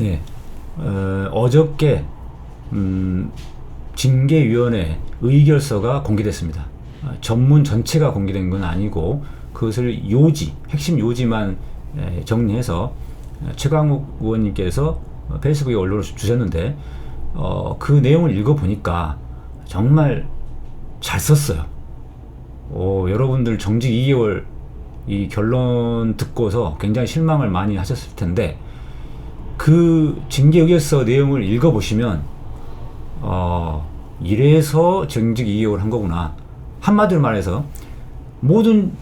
예, 어저께 징계위원회 의결서가 공개됐습니다. 전문 전체가 공개된 건 아니고 그것을 요지, 핵심 요지만 정리해서 최강욱 의원님께서 페이스북에 올려 주셨는데 그 내용을 읽어보니까 정말 잘 썼어요. 여러분들 정직 2개월 이 결론 듣고서 굉장히 실망을 많이 하셨을 텐데 그 징계 의결서 내용을 읽어보시면 이래서 정직 2개월 한 거구나. 한마디로 말해서 모든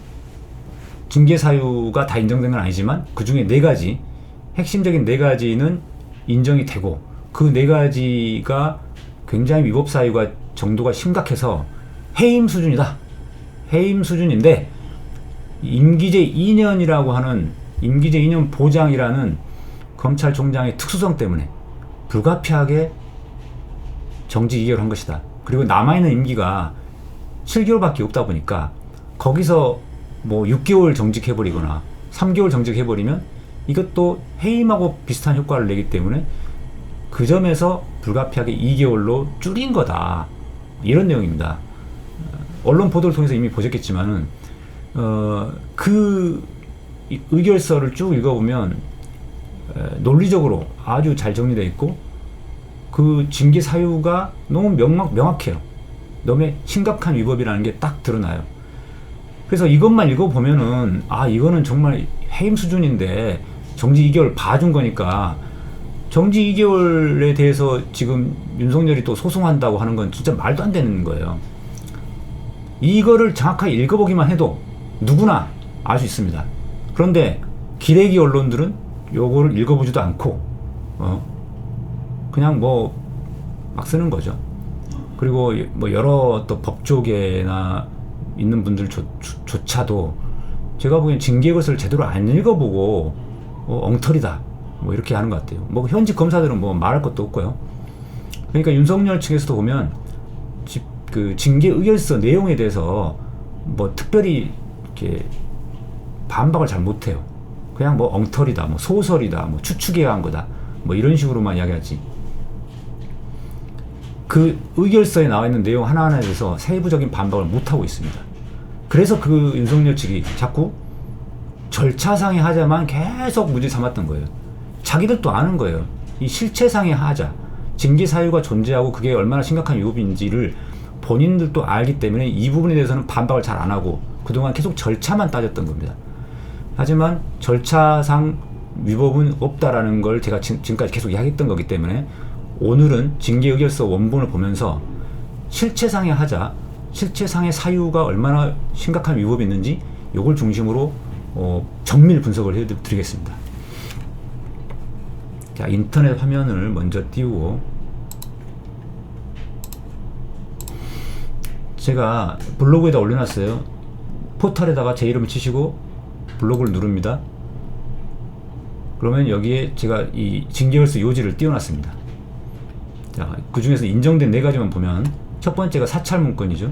징계 사유가 다 인정된 건 아니지만 그 중에 4가지 핵심적인 4가지는 인정이 되고 그 4가지가 굉장히 위법 사유가 정도가 심각해서 해임 수준이다. 해임 수준인데 임기제 2년이라고 하는 임기제 2년 보장이라는 검찰총장의 특수성 때문에 불가피하게 정직 2개월 한 것이다. 그리고 남아있는 임기가 7개월밖에 없다 보니까 거기서 뭐 6개월 정직해버리거나 3개월 정직해버리면 이것도 해임하고 비슷한 효과를 내기 때문에 그 점에서 불가피하게 2개월로 줄인 거다. 이런 내용입니다. 언론 보도를 통해서 이미 보셨겠지만은 그 의결서를 쭉 읽어보면 논리적으로 아주 잘 정리되어 있고 그 징계 사유가 너무 명확해요. 너무 심각한 위법이라는 게 딱 드러나요. 그래서 이것만 읽어보면은 이거는 정말 해임 수준인데 정직 2개월 봐준 거니까 정직 2개월에 대해서 지금 윤석열이 또 소송한다고 하는 건 진짜 말도 안 되는 거예요. 이거를 정확하게 읽어보기만 해도 누구나 알 수 있습니다. 그런데 기레기 언론들은 요거를 읽어보지도 않고 그냥 막 쓰는 거죠. 그리고 뭐 여러 또 법조계나 있는 분들조차도 제가 보기엔 징계 것을 제대로 안 읽어보고 엉터리다 이렇게 하는 것 같아요. 현직 검사들은 말할 것도 없고요. 그러니까 윤석열 측에서도 보면 그 징계 의결서 내용에 대해서 특별히 이렇게 반박을 잘 못해요. 그냥 엉터리다, 소설이다, 추측에 의한 거다, 이런 식으로만 이야기하지. 그 의결서에 나와 있는 내용 하나하나에 대해서 세부적인 반박을 못하고 있습니다. 그래서 그 윤석열 측이 자꾸 절차상의 하자만 계속 문제 삼았던 거예요. 자기들도 아는 거예요. 이 실체상의 하자, 징계 사유가 존재하고 그게 얼마나 심각한 위법인지를 본인들도 알기 때문에 이 부분에 대해서는 반박을 잘 안 하고 그동안 계속 절차만 따졌던 겁니다. 하지만 절차상 위법은 없다라는 걸 제가 지금까지 계속 이야기했던 거기 때문에 오늘은 징계 의결서 원본을 보면서 실체상의 하자, 실체상의 사유가 얼마나 심각한 위법이 있는지 이걸 중심으로 정밀 분석을 해드리겠습니다. 자, 인터넷 화면을 먼저 띄우고 제가 블로그에다 올려놨어요. 포털에다가 제 이름을 치시고 블로그를 누릅니다. 그러면 여기에 제가 이 징계의결서 요지를 띄워놨습니다. 자, 그 중에서 인정된 4가지만 보면 첫 번째가 사찰 문건이죠.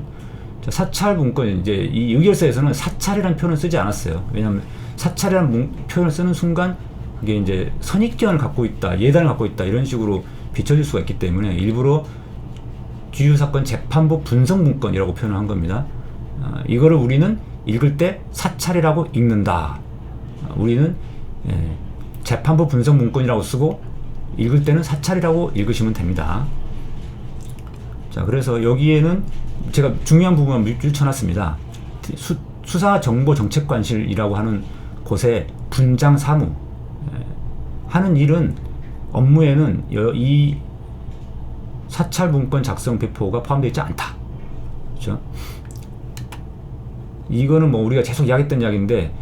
자, 사찰 문건, 이제 이 의결서에서는 사찰이라는 표현을 쓰지 않았어요. 왜냐하면 사찰이라는 표현을 쓰는 순간 그게 이제 선입견을 갖고 있다, 예단을 갖고 있다 이런 식으로 비춰질 수가 있기 때문에 일부러 주유사건 재판부 분석 문건이라고 표현을 한 겁니다. 이거를 우리는 읽을 때 사찰이라고 읽는다. 우리는 재판부 분석 문건이라고 쓰고 읽을 때는 사찰이라고 읽으시면 됩니다. 자, 그래서 여기에는 제가 중요한 부분만 밀쳐놨습니다. 수사정보정책관실이라고 하는 곳에 분장 사무 하는 일은 업무에는 이 사찰 문건 작성 배포가 포함되어 있지 않다. 그렇죠? 이거는 우리가 계속 이야기했던 이야기인데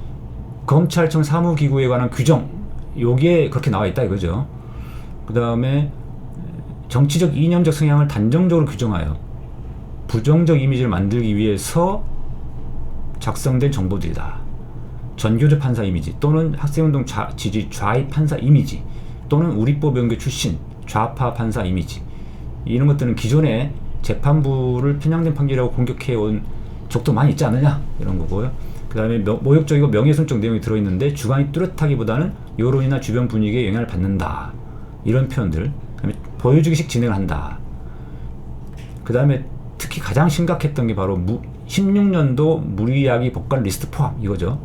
검찰청 사무기구에 관한 규정 여기에 그렇게 나와 있다 이거죠. 그 다음에 정치적 이념적 성향을 단정적으로 규정하여 부정적 이미지를 만들기 위해서 작성된 정보들이다. 전교조 판사 이미지 또는 학생운동 지지 좌익 판사 이미지 또는 우리법 연구 출신 좌파 판사 이미지 이런 것들은 기존에 재판부를 편향된 판결이라고 공격해온 적도 많이 있지 않느냐 이런 거고요. 그 다음에 모욕적이고 명예훼손적 내용이 들어있는데 주관이 뚜렷하기보다는 여론이나 주변 분위기에 영향을 받는다. 이런 표현들. 그다음에 보여주기식 진행을 한다. 그 다음에 특히 가장 심각했던 게 바로 16년도 무리야기 법관 리스트 포함 이거죠.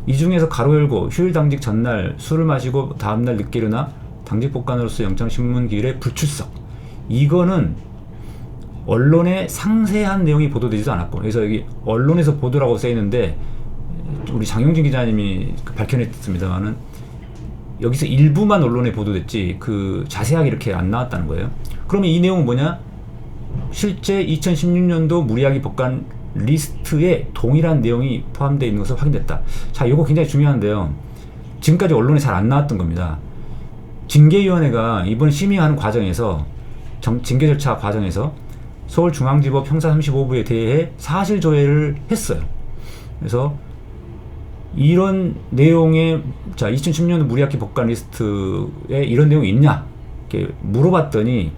이 중에서 가로 열고 휴일 당직 전날 술을 마시고 다음날 늦게 일어나 당직 법관으로서 영장신문기일에 불출석. 이거는 언론에 상세한 내용이 보도되지도 않았고, 그래서 여기 언론에서 보도라고 써있는데 우리 장용진 기자님이 밝혀냈습니다만은 여기서 일부만 언론에 보도됐지 그 자세하게 이렇게 안 나왔다는 거예요. 그러면 이 내용은 뭐냐? 실제 2016년도 무리야기 법관 리스트에 동일한 내용이 포함되어 있는 것을 확인됐다. 자, 이거 굉장히 중요한데요. 지금까지 언론에 잘 안 나왔던 겁니다. 징계위원회가 이번 심의하는 과정에서 징계 절차 과정에서 서울중앙지법 형사 35부에 대해 사실조회를 했어요. 그래서 이런 내용의, 자, 2010년도 무리야기 법관 리스트에 이런 내용이 있냐 이렇게 물어봤더니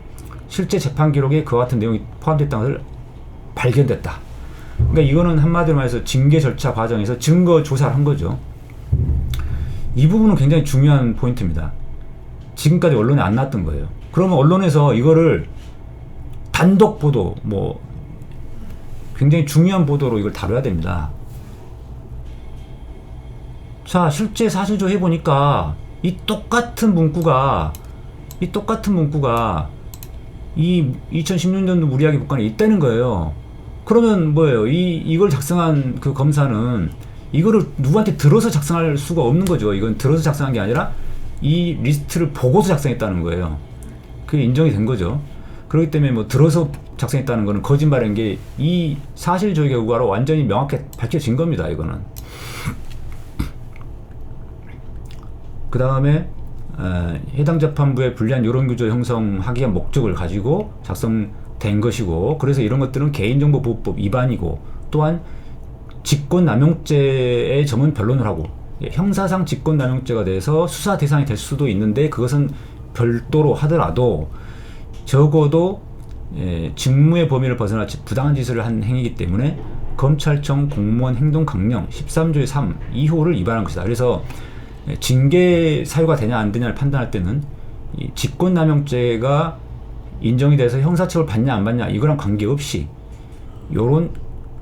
실제 재판 기록에 그와 같은 내용이 포함됐다는 것을 발견됐다. 그러니까 이거는 한마디로 말해서 징계 절차 과정에서 증거 조사를 한 거죠. 이 부분은 굉장히 중요한 포인트입니다. 지금까지 언론에 안 나왔던 거예요. 그러면 언론에서 이거를 단독 보도, 뭐 굉장히 중요한 보도로 이걸 다뤄야 됩니다. 자, 실제 사실조 해보니까 이 똑같은 문구가 이 2016년도 무리야기 법관에 있다는 거예요. 그러면 뭐예요? 이걸 작성한 그 검사는 이거를 누구한테 들어서 작성할 수가 없는 거죠. 이건 들어서 작성한 게 아니라 이 리스트를 보고서 작성했다는 거예요. 그게 인정이 된 거죠. 그렇기 때문에 뭐 들어서 작성했다는 거는 거짓말인 게 이 사실조회 결과로 완전히 명확하게 밝혀진 겁니다. 이거는. 그 다음에 해당 재판부의 불리한 여론구조 형성하기 위한 목적을 가지고 작성된 것이고, 그래서 이런 것들은 개인정보보호법 위반이고, 또한 직권남용죄의 점은 변론을 하고, 형사상 직권남용죄가 돼서 수사 대상이 될 수도 있는데 그것은 별도로 하더라도 적어도 직무의 범위를 벗어나 부당한 짓을 한 행위이기 때문에 검찰청 공무원 행동 강령 13조의 3 2호를 위반한 것이다. 그래서 징계 사유가 되냐 안 되냐를 판단할 때는 이 직권남용죄가 인정이 돼서 형사처벌 받냐 안 받냐 이거랑 관계없이 요런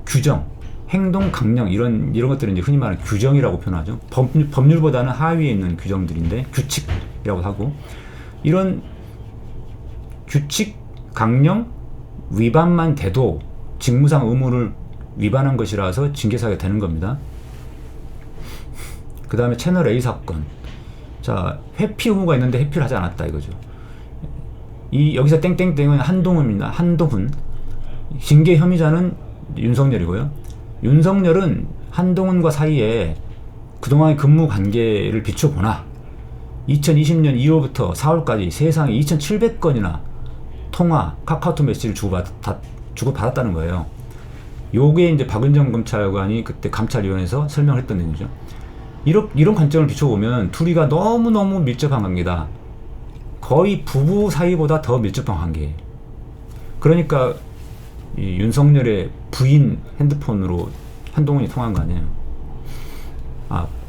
규정, 행동 강령 이런 것들은 이제 흔히 말하는 규정이라고 표현하죠. 법률보다는 하위에 있는 규정들인데 규칙이라고 하고, 이런 규칙, 강령 위반만 돼도 직무상 의무를 위반한 것이라서 징계사유가 되는 겁니다. 그 다음에 채널 A 사건. 자, 회피 의무가 있는데 회피를 하지 않았다 이거죠. 여기서 땡땡땡은 한동훈입니다. 한동훈. 징계 혐의자는 윤석열이고요. 윤석열은 한동훈과 사이에 그동안의 근무 관계를 비춰보나 2020년 2월부터 4월까지 세상에 2,700건이나 통화, 카카오톡 메시지를 주고받았다는 거예요. 요게 이제 박은정 검찰관이 그때 감찰위원회에서 설명을 했던 내용이죠. 이런 관점을 비춰보면 둘이가 너무너무 밀접한 관계다. 거의 부부 사이보다 더 밀접한 관계. 그러니까 이 윤석열의 부인 핸드폰으로 한동훈이 통화한 거 아니에요.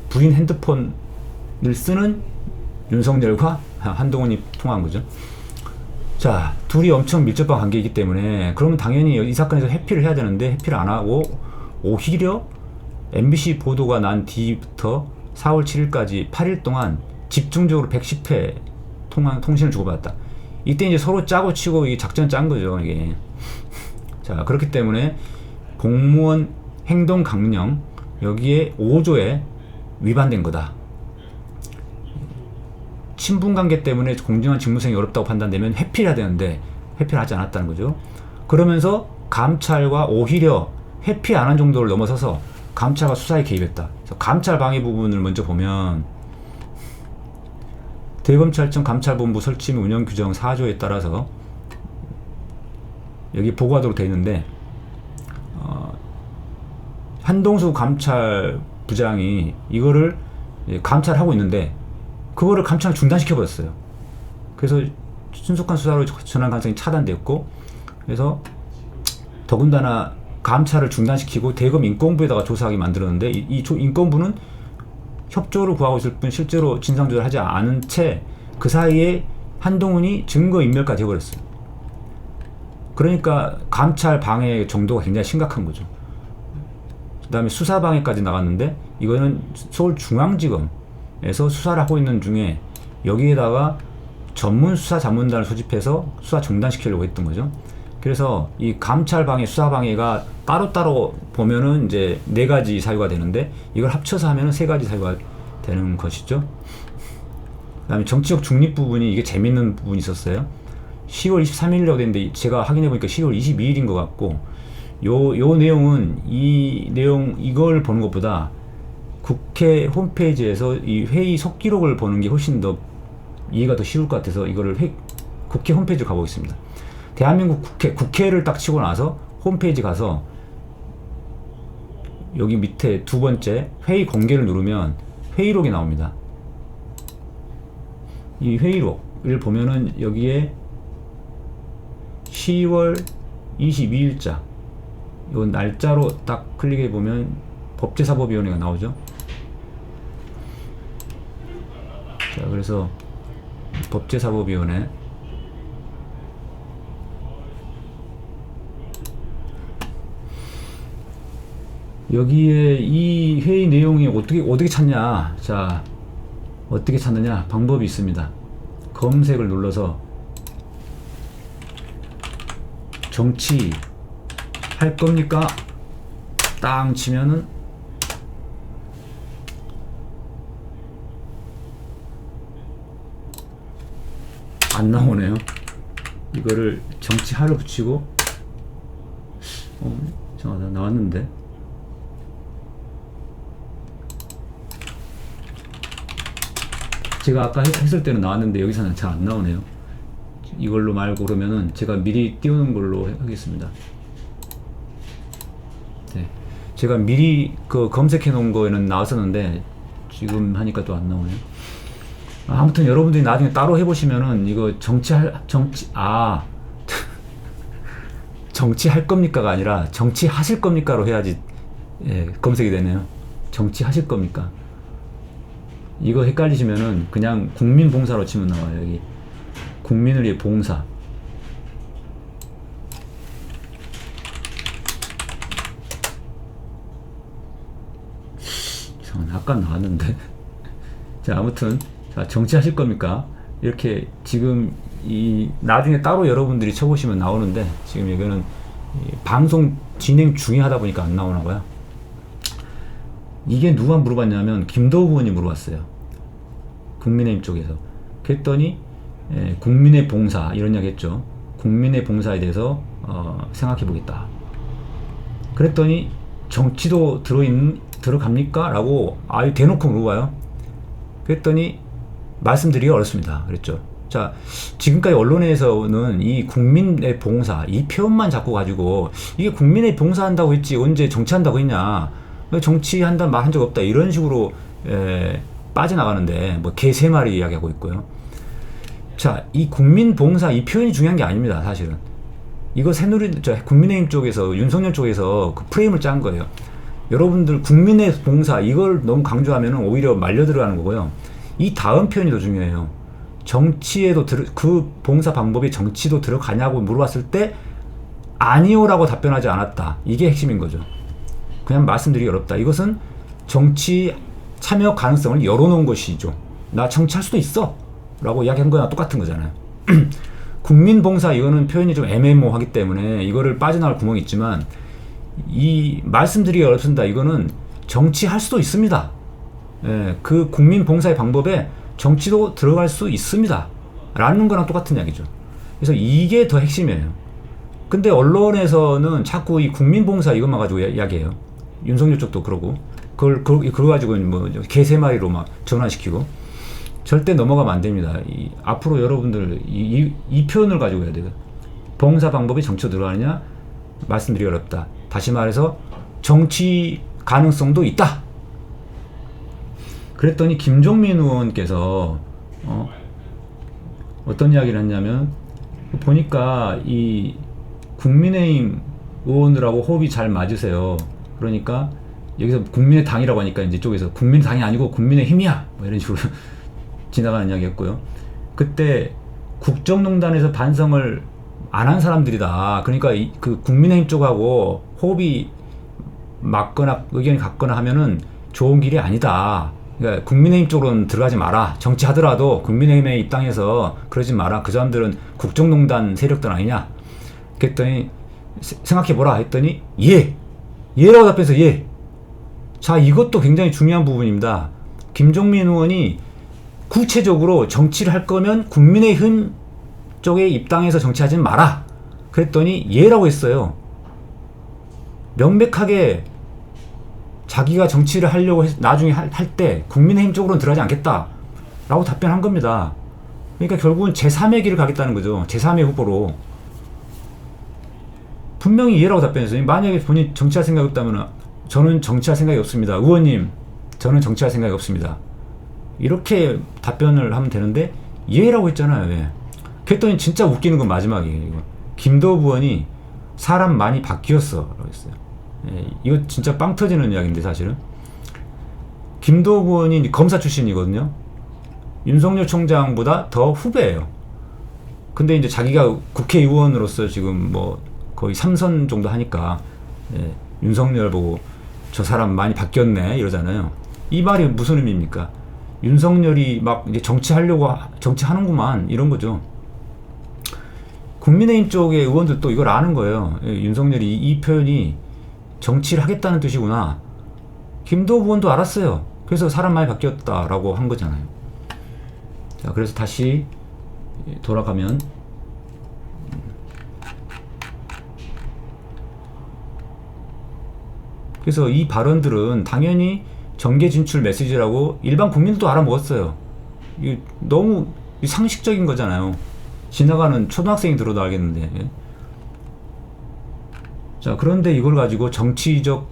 부인 핸드폰을 쓰는 윤석열과 한동훈이 통화한 거죠. 자, 둘이 엄청 밀접한 관계이기 때문에 그러면 당연히 이 사건에서 회피를 해야 되는데 회피를 안 하고 오히려 MBC 보도가 난 뒤부터 4월 7일까지 8일 동안 집중적으로 110회 통신을 주고받았다. 이때 이제 서로 짜고 치고 이 작전 짠 거죠, 이게. 자, 그렇기 때문에 공무원 행동 강령 여기에 5조에 위반된 거다. 친분 관계 때문에 공정한 직무수행이 어렵다고 판단되면 회피를 해야 되는데 회피를 하지 않았다는 거죠. 그러면서 감찰과 오히려 회피 안 한 정도를 넘어서서 감찰과 수사에 개입했다. 그래서 감찰 방해 부분을 먼저 보면 대검찰청 감찰본부 설치 및 운영 규정 4조에 따라서 여기 보고하도록 되어 있는데 한동수 감찰부장이 이거를 감찰하고 있는데 그거를 감찰을 중단시켜버렸어요. 그래서 신속한 수사로 전환 가능성이 차단됐고, 그래서 더군다나 감찰을 중단시키고 대검 인권부에다가 조사하게 만들었는데 이 인권부는 협조를 구하고 있을 뿐 실제로 진상조사를 하지 않은 채 그 사이에 한동훈이 증거인멸까지 해버렸어요. 그러니까 감찰 방해 정도가 굉장히 심각한 거죠. 그 다음에 수사 방해까지 나갔는데 이거는 서울중앙지검에서 수사를 하고 있는 중에 여기에다가 전문 수사 자문단을 소집해서 수사 중단시키려고 했던 거죠. 그래서 이 감찰 방해, 수사 방해가 따로따로 보면은 이제 4가지 사유가 되는데 이걸 합쳐서 하면은 3가지 사유가 되는 것이죠. 그 다음에 정치적 중립 부분이 이게 재밌는 부분이 있었어요. 10월 23일이라고 되는데 제가 확인해 보니까 10월 22일인 것 같고 요 내용은 이걸 보는 것보다 국회 홈페이지에서 이 회의 속기록을 보는 게 훨씬 더 이해가 더 쉬울 것 같아서 이거를 국회 홈페이지로 가보겠습니다. 대한민국 국회를 딱 치고 나서 홈페이지 가서 여기 밑에 2번째 회의 공개를 누르면 회의록이 나옵니다. 이 회의록을 보면은 여기에 10월 22일자 이 날짜로 딱 클릭해 보면 법제사법위원회가 나오죠. 자, 그래서 법제사법위원회 여기에 이 회의 내용이 어떻게 찾냐. 자, 어떻게 찾느냐 방법이 있습니다. 검색을 눌러서 정치 할 겁니까? 땅 치면은 안 나오네요. 이거를 정치하를 붙이고 잠깐만 나왔는데 제가 아까 했을 때는 나왔는데 여기서는 잘 안 나오네요. 이걸로 말고 그러면은 제가 미리 띄우는 걸로 하겠습니다. 네, 제가 미리 검색해 놓은 거에는 나왔었는데 지금 하니까 또 안 나오네요. 아무튼 여러분들이 나중에 따로 해보시면은 이거 정치할 겁니까가 아니라 정치하실 겁니까로 해야지 검색이 되네요. 정치하실 겁니까? 이거 헷갈리시면은 그냥 국민봉사로 치면 나와요. 여기 국민을 위해 봉사. 아까 나왔는데. 자, 아무튼 자, 정치하실 겁니까? 이렇게 지금 나중에 따로 여러분들이 쳐보시면 나오는데 지금 이거는 방송 진행 중에 하다 보니까 안 나오나 봐요. 이게 누가 물어봤냐면 김도우 의원이 물어봤어요. 국민의힘 쪽에서. 그랬더니 국민의 봉사 이런 이야기 했죠. 국민의 봉사에 대해서 생각해 보겠다. 그랬더니 정치도 들어갑니까? 라고 아유 대놓고 물어봐요. 그랬더니 말씀드리기가 어렵습니다. 그랬죠. 자, 지금까지 언론에서는 이 국민의 봉사 이 표현만 자꾸 가지고 이게 국민의 봉사한다고 했지 언제 정치한다고 했냐, 정치한다는 말 한 적 없다 이런 식으로 빠져나가는데 뭐 개 3마리 이야기하고 있고요. 자, 이 국민 봉사 이 표현이 중요한 게 아닙니다. 사실은 이거 국민의힘 쪽에서 윤석열 쪽에서 그 프레임을 짠 거예요. 여러분들 국민의 봉사 이걸 너무 강조하면 오히려 말려 들어가는 거고요. 이 다음 표현이 더 중요해요. 정치에도 그 봉사 방법이 정치도 들어가냐고 물어봤을 때 아니요라고 답변하지 않았다. 이게 핵심인 거죠. 그냥 말씀드리기 어렵다. 이것은 정치 참여 가능성을 열어놓은 것이죠. 나 정치할 수도 있어 라고 이야기한 거나 똑같은 거잖아요. 국민봉사 이거는 표현이 좀 애매모호하기 때문에 이거를 빠져나갈 구멍이 있지만 이 말씀드리기 어렵습니다. 이거는 정치할 수도 있습니다. 그 국민봉사의 방법에 정치도 들어갈 수 있습니다 라는 거랑 똑같은 이야기죠. 그래서 이게 더 핵심이에요. 근데 언론에서는 자꾸 이 국민봉사 이것만 가지고 이야기해요. 윤석열 쪽도 그러고 그거 가지고 뭐 개 3마리로 막 전환시키고 절대 넘어가면 안 됩니다. 앞으로 여러분들 이 표현을 가지고 해야 돼요. 봉사 방법이 정치로 들어가느냐 말씀드리기 어렵다. 다시 말해서 정치 가능성도 있다. 그랬더니 김종민 의원께서 어떤 이야기를 했냐면 보니까 이 국민의힘 의원들하고 호흡이 잘 맞으세요. 그러니까 여기서 국민의 당이라고 하니까 이제 쪽에서 국민의 당이 아니고 국민의 힘이야 뭐 이런 식으로 지나가는 이야기였고요. 그때 국정농단에서 반성을 안 한 사람들이다. 그러니까 그 국민의힘 쪽하고 호흡이 맞거나 의견이 같거나 하면은 좋은 길이 아니다. 그러니까 국민의힘 쪽으로는 들어가지 마라. 정치하더라도 국민의힘에 입당해서 그러지 마라. 그 사람들은 국정농단 세력들 아니냐. 그랬더니 생각해보라 했더니 예라고 답해서 예. 자, 이것도 굉장히 중요한 부분입니다. 김종민 의원이 구체적으로 정치를 할 거면 국민의힘 쪽에 입당해서 정치하지 마라. 그랬더니 예라고 했어요. 명백하게 자기가 정치를 하려고 나중에 할 때 국민의힘 쪽으로는 들어가지 않겠다 라고 답변한 겁니다. 그러니까 결국은 제3의 길을 가겠다는 거죠. 제3의 후보로. 분명히 예라고 답변했어요. 만약에 본인 정치할 생각이 없다면 저는 정치할 생각이 없습니다. 의원님, 저는 정치할 생각이 없습니다. 이렇게 답변을 하면 되는데 예라고 했잖아요. 왜? 그랬더니 진짜 웃기는 건 마지막이에요. 김도읍 의원이 사람 많이 바뀌었어 라고 했어요. 예, 이거 진짜 빵 터지는 이야기인데 사실은 김도읍 의원이 검사 출신이거든요. 윤석열 총장보다 더 후배예요. 근데 이제 자기가 국회의원으로서 지금 뭐 거의 3선 정도 하니까 예, 윤석열 보고 저 사람 많이 바뀌었네 이러잖아요. 이 말이 무슨 의미입니까? 윤석열이 막 이제 정치하는구만 이런 거죠. 국민의힘 쪽의 의원들도 이걸 아는 거예요. 예, 윤석열이 이 표현이 정치를 하겠다는 뜻이구나. 김도읍 의원도 알았어요. 그래서 사람 많이 바뀌었다라고 한 거잖아요. 자, 그래서 다시 돌아가면 그래서 이 발언들은 당연히 정계 진출 메시지라고 일반 국민들도 알아먹었어요. 이게 너무 상식적인 거잖아요. 지나가는 초등학생이 들어도 알겠는데. 자, 그런데 이걸 가지고 정치적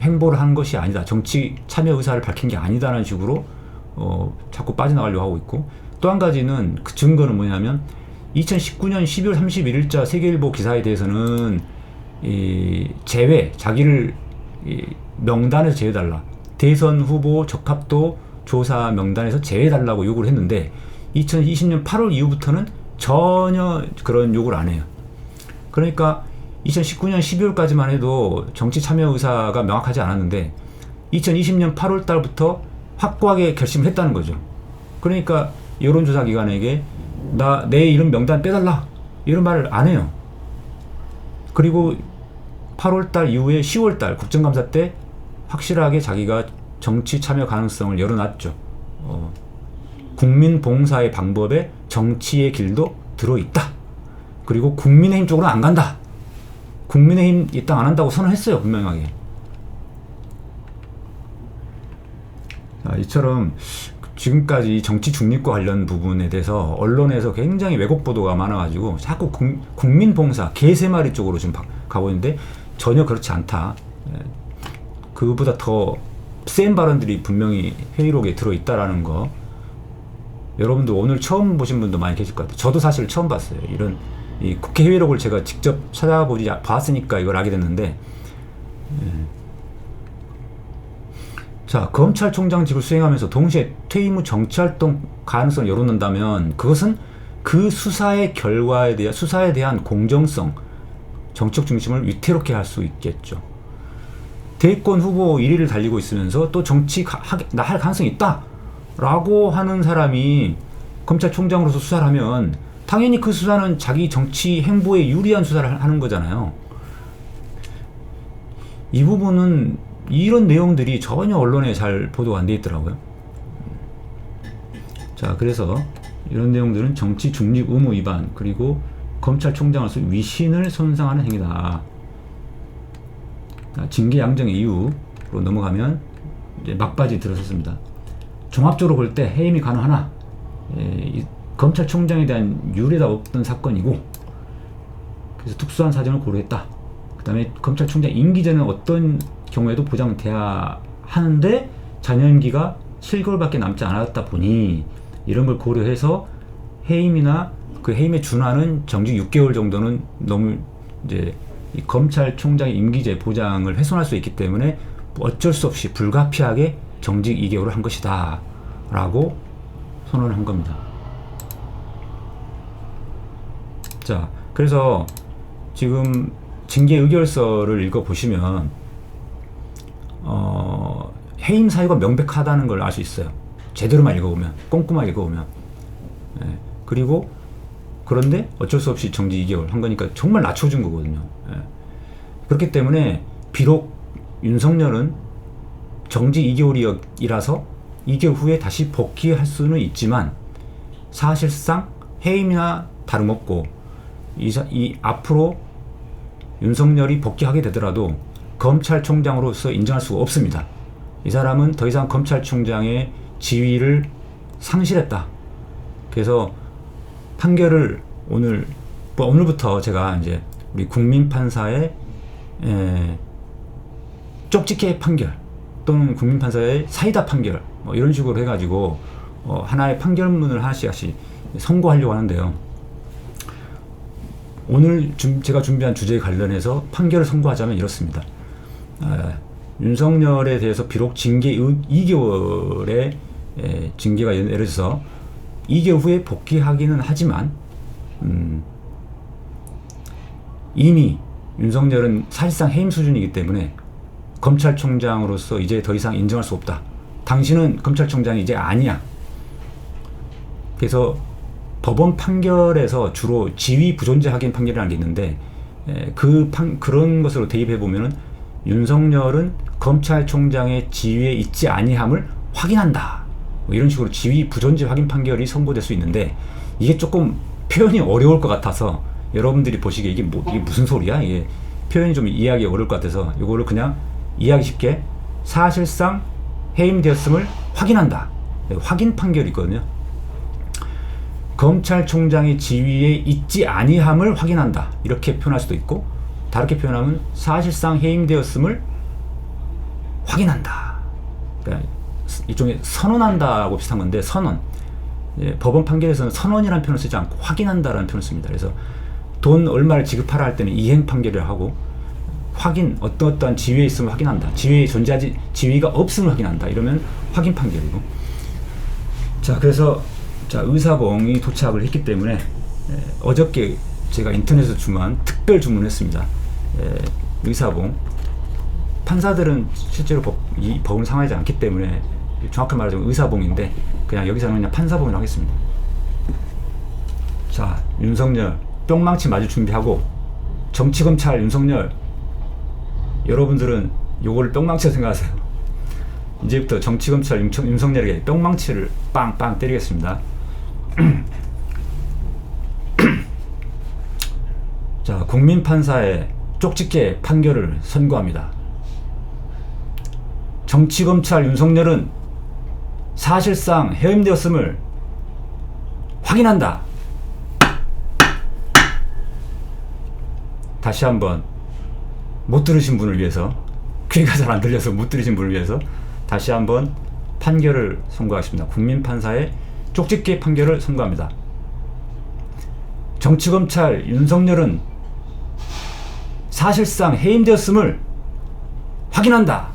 행보를 한 것이 아니다. 정치 참여 의사를 밝힌 게 아니다라는 식으로 자꾸 빠져나가려고 하고 있고, 또 한 가지는 그 증거는 뭐냐면 2019년 12월 31일자 세계일보 기사에 대해서는 자기를 명단에서 제외해달라. 대선 후보 적합도 조사 명단에서 제외해달라고 요구를 했는데 2020년 8월 이후부터는 전혀 그런 요구를 안 해요. 그러니까 2019년 12월까지만 해도 정치 참여 의사가 명확하지 않았는데 2020년 8월 달부터 확고하게 결심을 했다는 거죠. 그러니까 여론조사 기관에게 내 이름 명단 빼달라 이런 말을 안 해요. 그리고 8월 달 이후에 10월 달 국정감사 때 확실하게 자기가 정치 참여 가능성을 열어놨죠. 국민봉사의 방법에 정치의 길도 들어있다. 그리고 국민의힘 쪽으로 안 간다. 국민의힘 입당 안 한다고 선언했어요. 분명하게. 자, 이처럼 지금까지 정치 중립과 관련 부분에 대해서 언론에서 굉장히 왜곡 보도가 많아가지고 자꾸 국민봉사, 개세마리 쪽으로 지금 가고 있는데 전혀 그렇지 않다. 그보다 더 센 발언들이 분명히 회의록에 들어있다라는 거. 여러분들 오늘 처음 보신 분도 많이 계실 것 같아요. 저도 사실 처음 봤어요. 이런 이 국회 회의록을 제가 직접 봤으니까 이걸 알게 됐는데, 자, 검찰총장직을 수행하면서 동시에 퇴임 후 정치활동 가능성을 열어놓는다면 그것은 그 수사의 결과에 대한 수사에 대한 공정성, 정책 중심을 위태롭게 할 수 있겠죠. 대권 후보 1위를 달리고 있으면서 또 정치 할 가능성이 있다 라고 하는 사람이 검찰총장으로서 수사를 하면 당연히 그 수사는 자기 정치 행보에 유리한 수사를 하는 거잖아요. 이 부분은 이런 내용들이 전혀 언론에 잘 보도가 안 돼 있더라고요. 자, 그래서 이런 내용들은 정치 중립 의무 위반, 그리고 검찰총장으로서 위신을 손상하는 행위다. 징계 양정의 이유로 넘어가면 이제 막바지 들어섰습니다. 종합적으로 볼 때 해임이 가능하나, 검찰총장에 대한 유례가 없던 사건이고, 그래서 특수한 사정을 고려했다. 그 다음에 검찰총장 임기제는 어떤 경우에도 보장돼야 하는데 잔여임기가 7개월밖에 남지 않았다 보니 이런 걸 고려해서 해임이나 그 해임에 준하는 정직 6개월 정도는 너무 이제 이 검찰총장의 임기제 보장을 훼손할 수 있기 때문에 어쩔 수 없이 불가피하게 정직 2개월을 한 것이다 라고 선언을 한 겁니다. 자, 그래서 지금 징계 의결서를 읽어보시면 해임 사유가 명백하다는 걸 알 수 있어요. 제대로만 읽어보면, 꼼꼼하게 읽어보면. 예, 그리고 그런데 어쩔 수 없이 정지 2개월 한 거니까 정말 낮춰준 거거든요. 예. 그렇기 때문에 비록 윤석열은 정지 2개월이라서 2개월 후에 다시 복귀할 수는 있지만 사실상 해임이나 다름없고 이 앞으로 윤석열이 복귀하게 되더라도 검찰총장으로서 인정할 수가 없습니다. 이 사람은 더 이상 검찰총장의 지위를 상실했다. 그래서 판결을 오늘부터 제가 이제 우리 국민판사의 쪽집게 판결 또는 국민판사의 사이다 판결 뭐 이런 식으로 해가지고 하나의 판결문을 하나씩 선고하려고 하는데요. 오늘 제가 준비한 주제에 관련해서 판결을 선고하자면 이렇습니다. 윤석열에 대해서 비록 징계 2개월의 징계가 예를 들어서 2개월 후에 복귀하기는 하지만 이미 윤석열은 사실상 해임 수준이기 때문에 검찰총장으로서 이제 더 이상 인정할 수 없다. 당신은 검찰총장이 이제 아니야. 그래서 법원 판결에서 주로 지위 부존재 확인 판결이라는 게 있는데 그런 것으로 대입해 보면은 윤석열은 검찰총장의 지위에 있지 아니함을 확인한다. 뭐 이런 식으로 지위 부존재 확인 판결이 선고될 수 있는데 이게 조금 표현이 어려울 것 같아서 여러분들이 보시기에 이게 무슨 소리야? 이게 표현이 좀 이해하기 어려울 것 같아서 이거를 그냥 이해하기 쉽게 사실상 해임되었음을 확인한다. 확인 판결이 있거든요. 검찰총장의 지위에 있지 아니함을 확인한다. 이렇게 표현할 수도 있고 다르게 표현하면 사실상 해임되었음을 확인한다. 그러니까 일종의 선언한다고 비슷한 건데 선언. 법원 판결에서는 선언이라는 표현을 쓰지 않고 확인한다라는 표현을 씁니다. 그래서 돈 얼마를 지급하라 할 때는 이행 판결을 하고 확인 어떠한 지위에 있음을 확인한다. 지위가 없음을 확인한다. 이러면 확인 판결이고. 자, 그래서 의사봉이 도착을 했기 때문에 어저께 제가 인터넷에서 주문한 특별 주문했습니다. 의사봉. 판사들은 실제로 이 법을 상하지 않기 때문에 정확히 말하자면 의사봉인데 그냥 여기서는 그냥 판사봉을 하겠습니다. 자, 윤석열 뿅망치 맞을 준비하고 정치검찰 윤석열 여러분들은 요거를 뿅망치로 생각하세요. 이제부터 정치검찰 윤석열에게 뿅망치를 빵빵 때리겠습니다. 자, 국민판사의 쪽집게 판결을 선고합니다. 정치검찰 윤석열은 사실상 해임되었음을 확인한다. 다시 한번 못 들으신 분을 위해서, 귀가 잘 안 들려서 못 들으신 분을 위해서 다시 한번 판결을 선고하겠습니다. 국민판사의 쪽집게 판결을 선고합니다. 정치검찰 윤석열은 사실상 해임되었음을 확인한다.